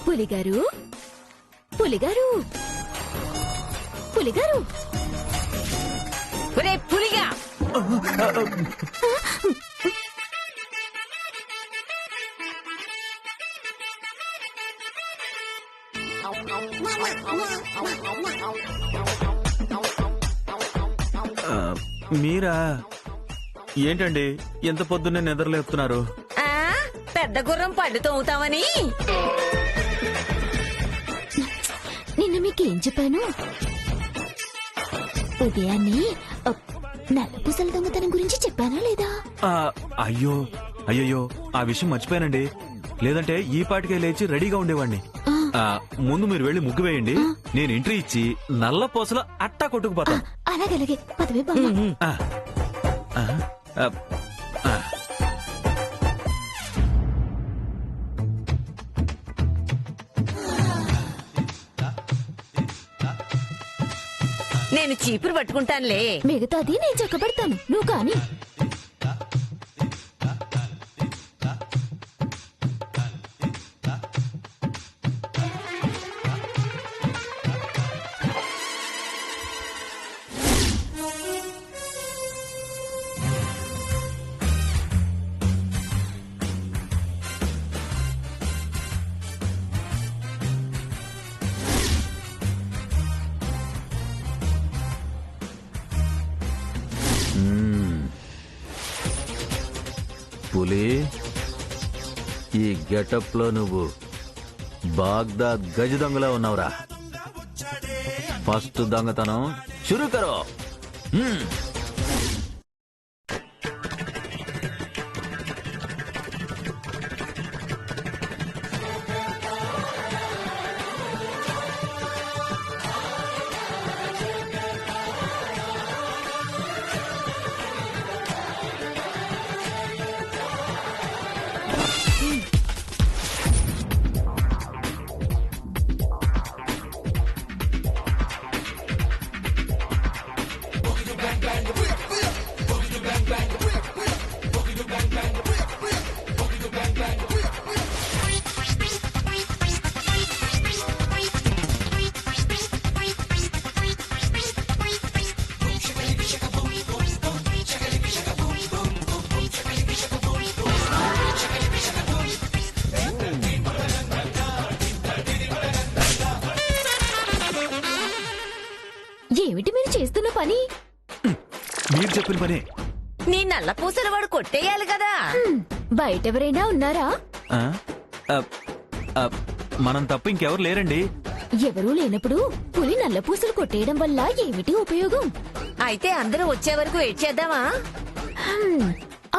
పులిగారు పులిగారు పులిగారు ఒరే పులిగా మీరా? ఏంటండి ఎంత పొద్దున్నే నిద్రలేపుతున్నారు? పెద్ద గుర్రం పళ్ళు తోముతామని. నిన్న మీకేం చెప్పాను? ఉదయాన్నే నల్లపూసల దొంగతనం గురించి చెప్పానా లేదా? అయ్యో అయ్యయ్యో, ఆ విషయం మర్చిపోయానండి. లేదంటే ఈ పాటికే లేచి రెడీగా ఉండేవాడిని. ముందు మీరు వెళ్లి ముగ్గు వేయండి, నేను ఎంట్రీ ఇచ్చి నల్ల పూసల అట్టా కొట్టుకుపోతా. అలాగే పదవే బాబా. నేను చీపురు పట్టుకుంటానులే. మిగతాది నేను చక్కబెడతాను, నువ్వు కాని. పులి, ఈ గెటప్ లో నువ్వు బాగ్దాద్ గజ దొంగలా ఉన్నావురా. ఫస్ట్ దొంగతనం షురూ కరో. ఏమిటి మీరు చేస్తున్న పని? మీరు చెప్పిన పని. నీ నల్ల పూసల వాడు కొట్టేయాలి కదా. బయట ఎవరైనా ఉన్నారా? మనం తప్ప ఇంకెవరు లేరండి. ఎవరూ లేనప్పుడు పులి నల్ల పూసలు కొట్టేయడం వల్ల ఏమిటి ఉపయోగం? అయితే అందరూ వచ్చే వరకు వెయిట్ చేద్దామా?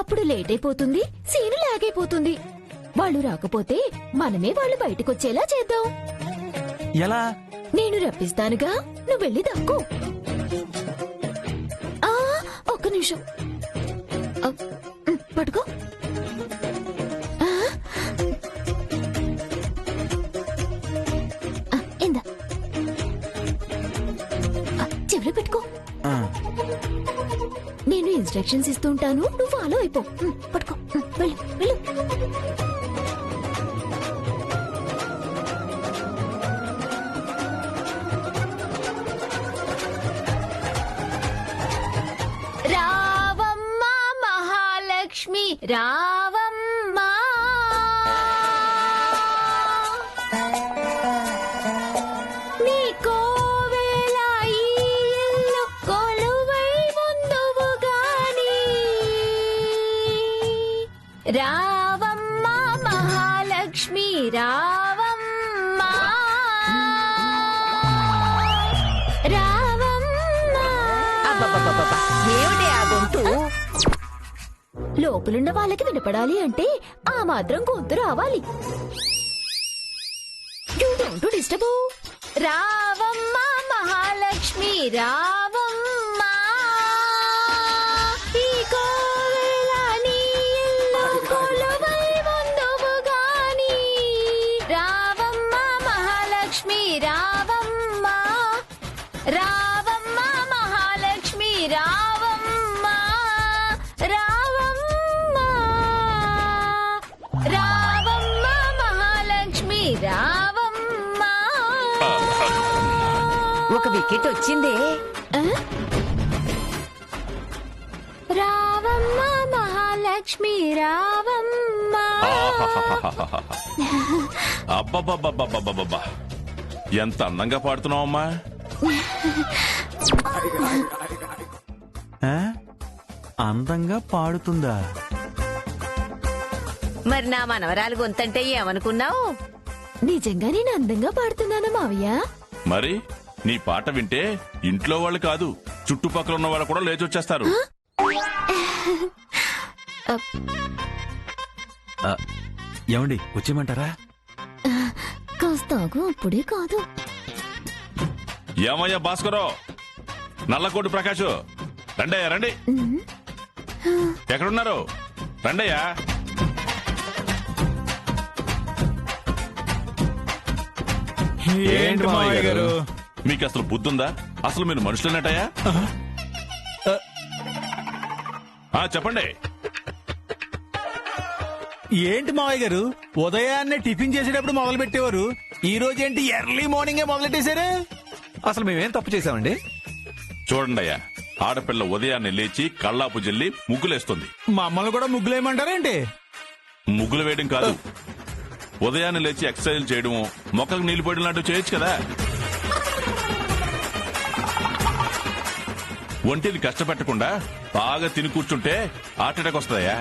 అప్పుడు లేట్ అయిపోతుంది, సీను లాగైపోతుంది. వాళ్ళు రాకపోతే మనమే వాళ్ళు బయటకొచ్చేలా చేద్దాం. ఎలా? నేను రప్పిస్తానుగా, నువ్వు వెళ్ళి దక్కు. ఒక్క నిమిషం పట్టుకో. ఇందా చెవిలో పెట్టుకో. నేను ఇన్స్ట్రక్షన్స్ ఇస్తూ ఉంటాను, నువ్వు ఫాలో అయిపో. పట్టుకో, వెళ్ళు వెళ్ళు. రావమ్మ మహాలక్ష్మి రావమ్మ, నీ కోవెల ఈ ఇల్లు కొలువై ముందువు గాని. రావమ్మ మహాలక్ష్మి రావమ్మ, రావమ్మ. ఏమిటి ఆ గొంతు? లోపలున్న వాళ్ళకి వినపడాలి అంటే ఆ మాత్రం గొంతు రావాలి. డిస్టర్బ్. రావమ్మ మహాలక్ష్మి రావమ్మ, ఈ కోవెల నీ ఇల్లు కొలువై ముందువు గాని. రావమ్మ మహాలక్ష్మి రావమ్మ, రావమ్మ మహాలక్ష్మి రావమ్మ, రావమ్మ, రావమ్మ మహాలక్ష్మి రావమ్మ. ఒక వికెట్ వచ్చిందే. ఆ? రావమ్మ మహాలక్ష్మి రావమ్మ. అబ్బబ్బబ్బబ్బబ్బబ్బబ్బా, ఎంత అందంగా పాడుతున్నావమ్మా. ఆ? అందంగా పాడుతుందా? మరి నా మనవరాలు గొంతంటే ఏమనుకున్నావు? నిజంగా నేను అందంగా పాడుతున్నాను మావయ్య. మరి నీ పాట వింటే ఇంట్లో వాళ్ళు కాదు, చుట్టుపక్కల ఉన్న వాళ్ళు కూడా లేచొచ్చేస్తారు. ఏమండి వచ్చేయమంటారా? కాస్త ఆగు, అప్పుడే కాదు. ఏమయ్యా భాస్కరో, నల్లకోటి ప్రకాష్, రండయ్యా రండి. ఎక్కడున్నారు? రండయ్యా. ఏంటి మావయ్య గారు? మీకు అసలు బుద్ధుందా? అసలు మీరు మనుషులన్నట్టయ్యా? చెప్పండి. ఏంటి మావయ్య గారు, ఉదయాన్నే టిఫిన్ చేసేటప్పుడు మొదలు పెట్టేవారు, ఈ రోజు ఏంటి ఎర్లీ మార్నింగే మొదలెట్టేశారు? అసలు మేమేం తప్పు చేశామండి? చూడండి అయ్యా, ఆడపిల్ల ఉదయాన్నే లేచి కళ్ళాపు జల్లి ముగ్గులేస్తుంది. మమ్మల్ని కూడా ముగ్గులేయమంటారేంటి? ముగ్గులు వేయడం కాదు, ఉదయాన్నే లేచి ఎక్సర్సైజ్ చేయడం, మొక్కకు నీళ్లు పోయడం లాంటివి చేయొచ్చు కదా. ఒంటిని కష్టపెట్టకుండా బాగా తిని కూర్చుంటే హార్ట్ అటాక్ వస్తుందయ్యా.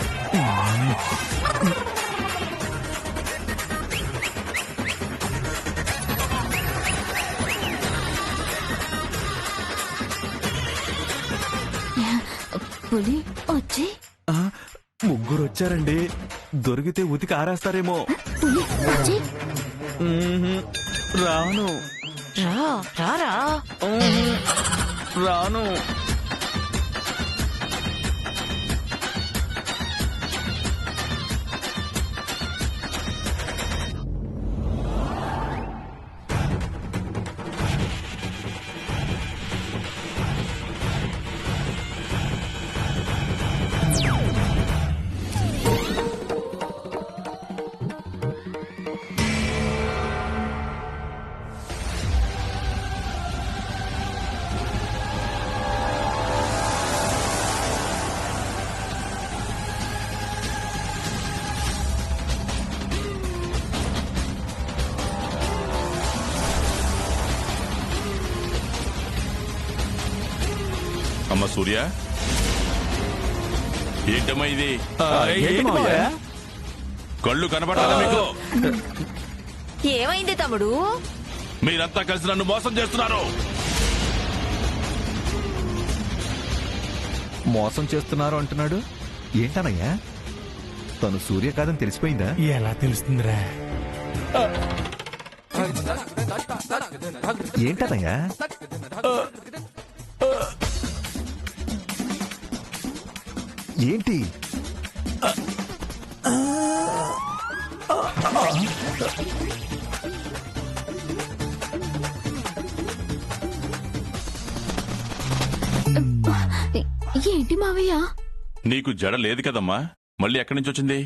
పులి వచ్చి ముగ్గురు వచ్చారండి, దొరికితే ఉతికి ఆరేస్తారేమో. పులి వచ్చి రాను రారా. రాను. అమ్మ సూర్య, ఏంటమ్మా ఇది? ఏంటి మావయ్య? కళ్ళు కనబడాలా మీకు? ఏమైంది తమ్ముడు? మీరంతా కలిసి నన్ను మోసం చేస్తున్నారు. మోసం చేస్తున్నారు అంటున్నాడు ఏంటనయ్యా? తను సూర్య కాదని తెలిసిపోయిందా? ఎలా తెలుస్తుందిరా? ఏంటనయ్యా? ఏంటి? ఏంటి మావయ్య? నీకు జడ లేదు కదమ్మా, మళ్ళీ ఎక్కడి నుంచి వచ్చింది?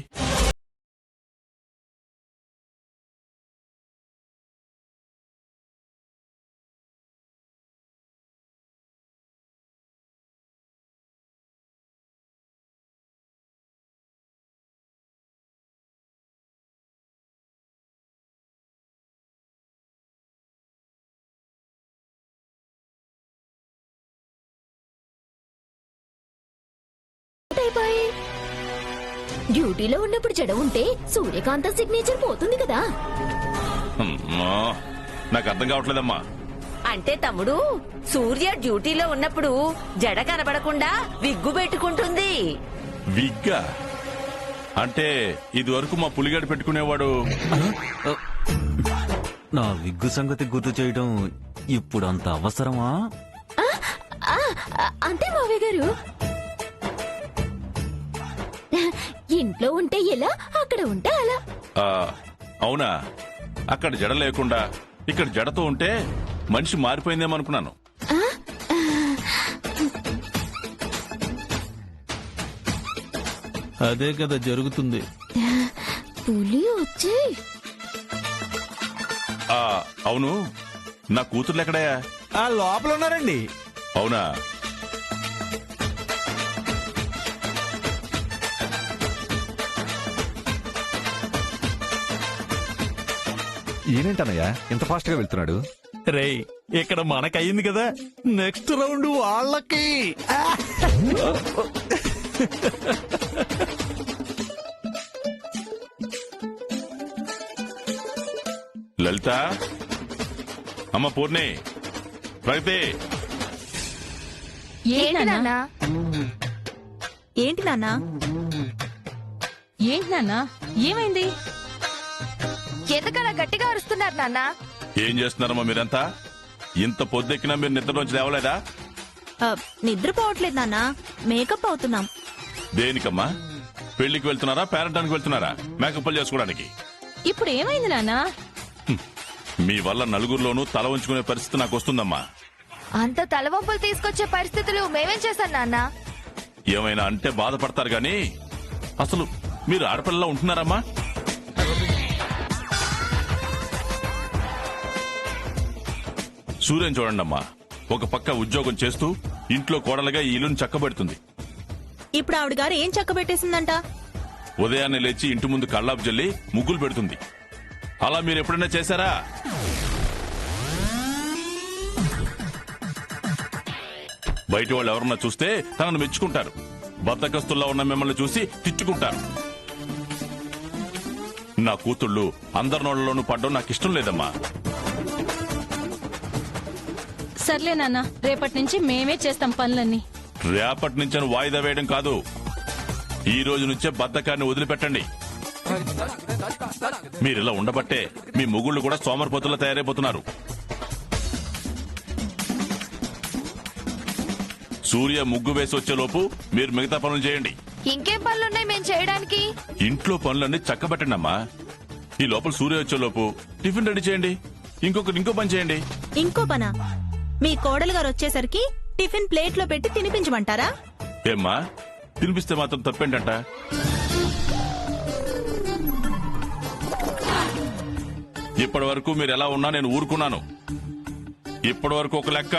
డ్యూటీలో ఉన్నప్పుడు జడ ఉంటే సూర్యకాంత సిగ్నేచర్ పోతుంది కదా. అమ్మా, నాకు అర్థం కావట్లేదమ్మా. అంటే తమ్ముడు, సూర్య డ్యూటీలో ఉన్నప్పుడు జడ కనబడకుండా విగ్గు పెట్టుకుంటుంది. విగ్గా? అంటే ఇది వరకు మా పులిగాడు పెట్టుకునేవాడు. నా విగ్గు సంగతి గుర్తు చేయడం ఇప్పుడు అంత అవసరమా? అంతే మావయ్య గారు. ఇంట్లో ఉంటే ఎలా, అక్కడ ఉంటే అలా. అవునా? అక్కడ జడ లేకుండా ఇక్కడ జడతో ఉంటే మనిషి మారిపోయిందేమనుకున్నాను. అదే కదా జరుగుతుంది. పులి వచ్చి అవును, నా కూతుర్లు ఎక్కడయా? ఆ లోపల ఉన్నారండి. అవునా? ఈయనేంటన్నయ్య ఇంత ఫాస్ట్ గా వెళ్తున్నాడు? రేయ్, ఇక్కడ మనకయ్యింది కదా, నెక్స్ట్ రౌండ్ వాళ్ళకి. లలిత, అమ్మ పూర్ణి, ప్రగతి, ఏంటి నాన్న? ఏంటి నాన్న? ఏంటి నాన్న? ఏమైంది? ఎందుకలా గట్టిగా అరుస్తున్నారు నాన్న? ఏం చేస్తున్నారమ్మా మీరంతా? ఇంత పొద్దెక్కినా మీరు నిద్రలోంచి లేవలేదా? నిద్రపోవట్లేదు నాన్న, మేకప్ అవుతున్నాం. దేనికమ్మా? పెళ్లికి వెళ్తున్నారా, పేరంటానికి వెళ్తున్నారా? మేకప్లు చేసుకోవడానికి. ఇప్పుడు ఏమైంది నాన్న? మీ వల్ల నలుగురిలోనూ తల ఉంచుకునే పరిస్థితి నాకు వస్తుందమ్మా. అంత తలవంపులు తీసుకొచ్చే పరిస్థితులు మేమేం చేశాం నాన్న? ఏమైనా అంటే బాధపడతారు గాని అసలు మీరు ఆడపిల్లలా ఉంటున్నారమ్మా? సూర్యం చూడండమ్మా, ఒక పక్క ఉద్యోగం చేస్తూ ఇంట్లో కోడలుగా ఈ ఇల్లుని చక్కబెడుతుంది. ఇప్పుడు ఆవిడ గారు ఏం చక్కబెట్టేసిందంట? ఉదయాన్నే లేచి ఇంటి ముందు కళ్ళాపు జల్లి ముగ్గులు పెడుతుంది. అలా మీరు ఎప్పుడైనా చేశారా? బయట వాళ్ళు ఎవరన్నా చూస్తే తనను మెచ్చుకుంటారు. బద్దకస్తుల్లో ఉన్న మిమ్మల్ని చూసి తిట్టుకుంటారు. నా కూతుళ్ళు అందరి నోళ్లలోనూ పడ్డం నాకు ఇష్టం లేదమ్మా. సర్లే నాన్న, రేపటి నుంచి మేమే చేస్తాం పనులన్నీ. రేపటి నుంచి వాయిదా వేయడం కాదు, ఈ రోజు నుంచే బద్దకాన్ని వదిలిపెట్టండి. మీరిలా ఉండబట్టే మీ మొగుళ్ళు కూడా సోమరిపోతుల్లో తయారైపోతున్నారు. సూర్య ముగ్గు వేసి వచ్చేలోపు మీరు మిగతా పనులు చేయండి. ఇంకేం పనులున్నాయి మేము చేయడానికి? ఇంట్లో పనులన్నీ చక్కబెట్టండి అమ్మా. ఈ లోపల సూర్య వచ్చేలోపు టిఫిన్ రెడీ చేయండి. ఇంకో పని చేయండి. ఇంకో పనా? మీ కోడలు గారు వచ్చేసరికి టిఫిన్ ప్లేట్ లో పెట్టి తినిపించమంటారా? ఏమ్మా, తినిపిస్తే మాత్రం తప్పేంటంట? ఇప్పటి వరకు మీరు ఎలా ఉన్నా నేను ఊరుకున్నాను. ఇప్పటి వరకు ఒక లెక్క,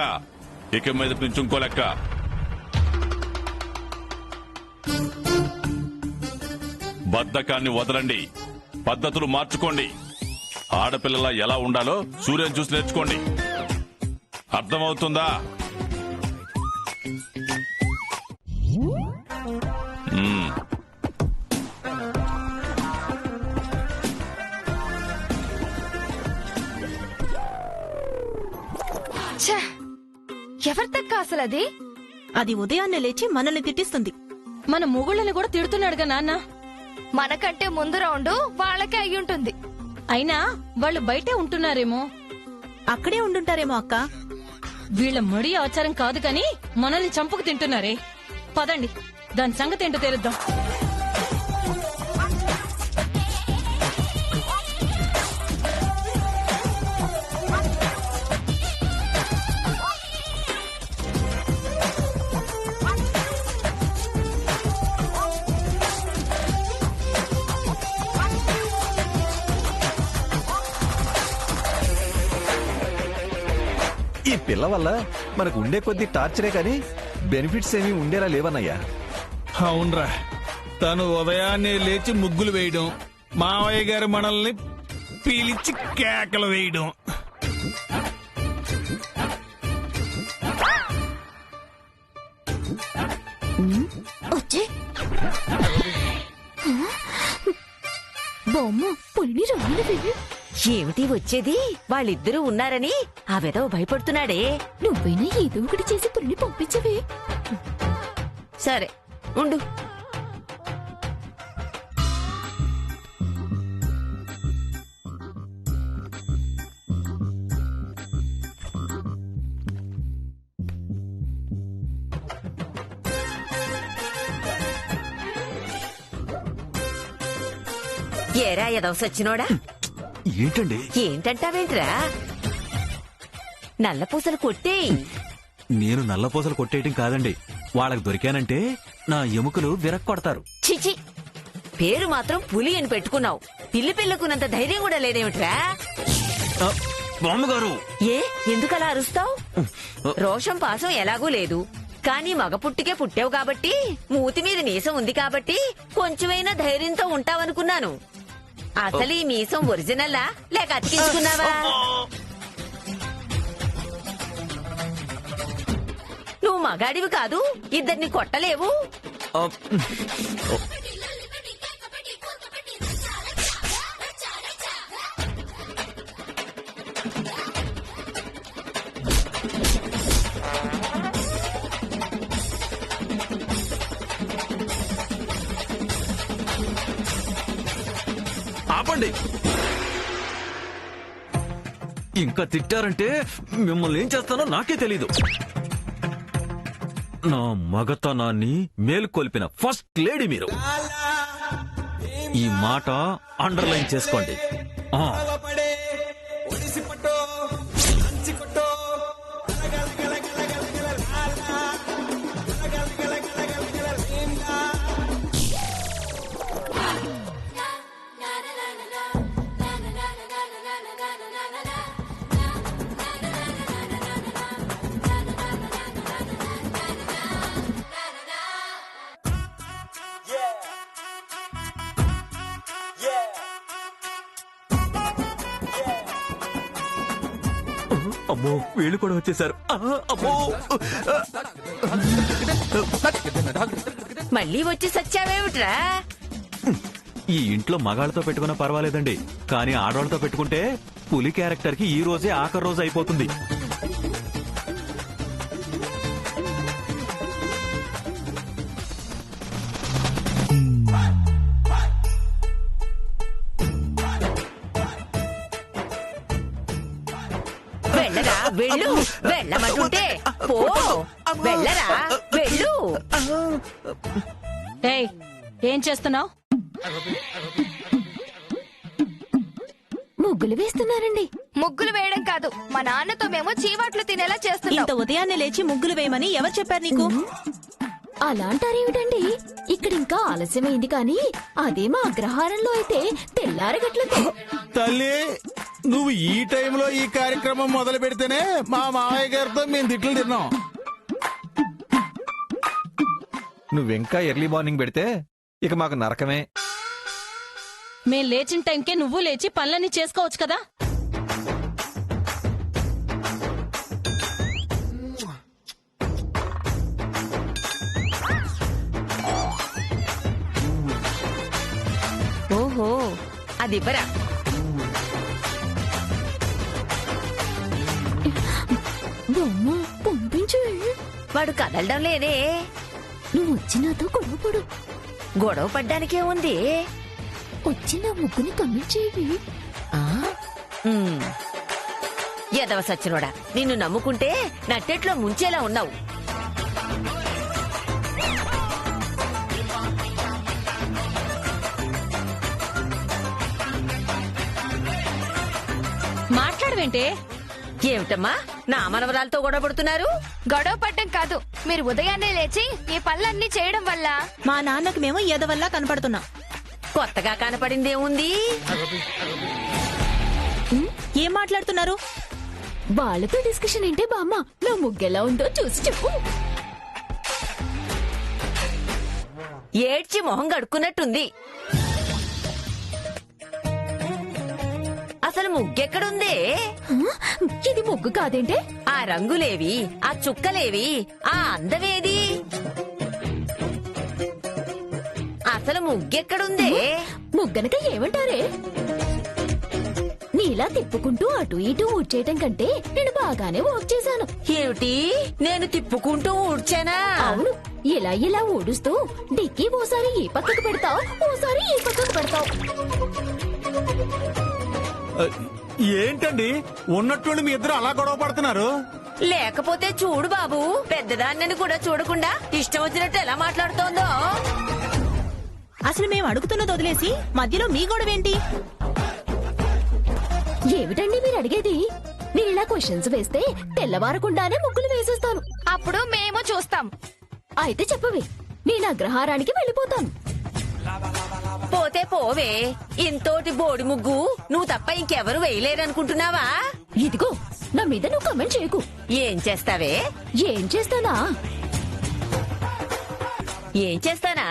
ఇక మీద నుంచి ఇంకో లెక్క. బద్ధకాన్ని వదలండి, పద్ధతులు మార్చుకోండి. ఆడపిల్లలా ఎలా ఉండాలో సూర్యం చూసి నేర్చుకోండి. అర్థమవుతుందా? ఛ! ఎవరి తక్క అసలు అది? అది ఉదయాన్నే లేచి మనల్ని తిట్టిస్తుంది. మన మొగుళ్ళని కూడా తిడుతున్నాడుగా నాన్న. మనకంటే ముందు రౌండ్ వాళ్ళకే అయ్యుంటుంది. అయినా వాళ్ళు బయటే ఉంటున్నారేమో. అక్కడే ఉండుంటారేమో అక్క. వీళ్ళ మడి ఆచారం కాదు కాని మనల్ని చంపుకు తింటున్నారే. పదండి, దాని సంగతి ఏంటో తెలుద్దాం. ఈ పిల్ల వల్ల మనకు ఉండే కొద్ది టార్చరే కానీ బెనిఫిట్స్ ఏమీ ఉండేలా లేవన్నయ్యా. అవునరా, తను ఉదయాన్నే లేచి ముగ్గులు వేయడం, మావయ్య గారు మనల్ని పీలిచ్చి కేకలు వేయడం. వచ్చే బొమ్మ పులిని రమ్మని. ఏమిటి వచ్చేది? వాళ్ళిద్దరూ ఉన్నారని ఆ వెధవ భయపడుతున్నాడే. నువ్వైనా ఏదో ఒకటి చేసి పులిని పంపించవే. సరే ఉండు. ఏరా ఎదవ సచ్చినోడా? ఏంటండి? ఏంటంటావేంట్రా? నల్ల పూసలు కొట్టే. నేను నల్లపూసలు కొట్టేయటం కాదండి, వాళ్ళకి దొరికానంటే నా ఎముకలు విరక్కొడతారు. చిచి, పేరు మాత్రం పులి అని పెట్టుకున్నావు. పిల్లి పిల్లకున్నంత ధైర్యం కూడా లేదేమిట్రా? బామ్మగారు ఏ ఎందుకలా అరుస్తావు? రోషం పాసం ఎలాగూ లేదు, కానీ మగ పుట్టికే పుట్టావు కాబట్టి, మూతి మీద మీసం ఉంది కాబట్టి కొంచెమైనా ధైర్యంతో ఉంటావనుకున్నాను. అసలు ఈ మీసం ఒరిజినల్లా లేక అతికించుకున్నావా? నువ్వు మగాడివి కాదు, ఇద్దరిని కొట్టలేవు. ఆపండి. ఇంకా తిట్టారంటే మిమ్మల్ని ఏం చేస్తానో నాకే తెలీదు. నా మగతనాన్ని మేల్కొల్పిన ఫస్ట్ లేడీ మీరు. ఈ మాట అండర్లైన్ చేసుకోండి. ఆ. అమ్మో వీళ్ళు కూడా వచ్చేసారు. అమ్మో మళ్ళీ వచ్చి సచ్చావేమిట్రా? ఈ ఇంట్లో మగాళ్ళతో పెట్టుకున్నా పర్వాలేదండి, కానీ ఆడవాళ్ళతో పెట్టుకుంటే పులి క్యారెక్టర్ కి ఈ రోజే ఆఖరి రోజు అయిపోతుంది. వెళ్ళరా వెళ్ళు, వెళ్ళమంటుంటే పో, వెళ్ళరా వెళ్ళు. ఏయ్ ఏం చేస్తున్నావు? ముగ్గులు వేస్తున్నారండి. ముగ్గులు వేయడం కాదు, మా నాన్నతో మేము చీవాట్లు తినేలా చేస్తున్నాం. ఇంత ఉదయాన్నే లేచి ముగ్గులు వేయమని ఎవరు చెప్పారు నీకు? అలా అంటారేమిటండి? ఇక్కడ ఇంకా ఆలస్యమైంది కానీ అదే మా అగ్రహారంలో అయితే తెల్లారగట్లతో. తల్లి, నువ్వు ఈ టైంలో ఈ కార్యక్రమం మొదలు పెడితేనే మా మావయ్య గారితో మేము తిట్లు తిన్నాం. నువ్వింకా ఎర్లీ మార్నింగ్ పెడితే ఇక మాకు నరకమే. మేం లేచిన టైంకే నువ్వు లేచి పనులన్నీ చేసుకోవచ్చు కదా. ఓహో అది ఇవ్వరా. బొమ్మ పంపించు. వాడు కదలడం లేదే. నువ్వు వచ్చి నాతో గొడవపడు. గొడవ పడ్డానికే ఉంది. వచ్చి నా ముగ్గుని కమ్మించేవి. ఎదవ సచ్చినోడా, నిన్ను నమ్ముకుంటే నట్టెట్లో ముంచేలా ఉన్నావు. మాట్లాడవేంటే? ఏమిటమ్మా నా మనవరాలతో గొడవ పడుతున్నారు? గొడవ పడ్డం కాదు, మీరు ఉదయాన్నే లేచి ఈ పనులన్నీ చేయడం వల్ల మా నాన్నకు మేము ఎదవల్లా కనపడుతున్నాం. కొత్తగా కనపడిందేముంది? ఏం మాట్లాడుతున్నారు? వాళ్ళతో డిస్కషన్ ఏంటే బామ్మ? నా ముగ్గెలా ఉందో చూసి చెప్పు. ఏడ్చి మొహం గడుక్కున్నట్టుంది. అసలు ముగ్గెక్కడుందే? ఇది ముగ్గు కాదేంటే? ఆ రంగులేవి, ఆ చుక్కలేవి, ఆ అందమేది? అసలు ముగ్గెక్కడుందే? ముగ్గనక ఏమంటారే? నీలా తిప్పుకుంటూ అటు ఇటు ఊడ్చేయటం కంటే నేను బాగానే వర్క్ చేశాను. ఏమిటి నేను తిప్పుకుంటూ ఊడ్చానా? అవును, ఇలా ఊడుస్తూ డిక్కీ ఓసారి ఈ పక్కకు పెడతావు, ఓసారి ఈ పక్కకు పెడతావు. ఏంటండి ఉన్నట్టుండి మీ ఇద్దరు అలా గొడవ పడుతున్నారు? లేకపోతే చూడు బాబు, పెద్దదాన్నని కూడా చూడకుండా ఇష్టం వచ్చినట్టు ఎలా మాట్లాడుతోందో. అసలు మేము అడుగుతున్నది వదిలేసి మధ్యలో మీ గొడవేంటి? ఏమిటండి మీరు అడిగేది? నేను ఇలా క్వశ్చన్స్ వేస్తే తెల్లవారకుండానే ముగ్గులు వేసేస్తాను. అప్పుడు మేము చూస్తాం. అయితే చెప్పవే, నేను అగ్రహారానికి వెళ్ళిపోతాను. పోతే పోవే ఇంతోటి బోడి ముగ్గు నువ్వు తప్ప ఇంకెవరు వేయలేరనుకుంటున్నావా? ఇదిగో నా మీద నువ్వు కమెంట్ చేయకు. ఏం చేస్తావే? ఏం చేస్తానా? ఏం చేస్తానా?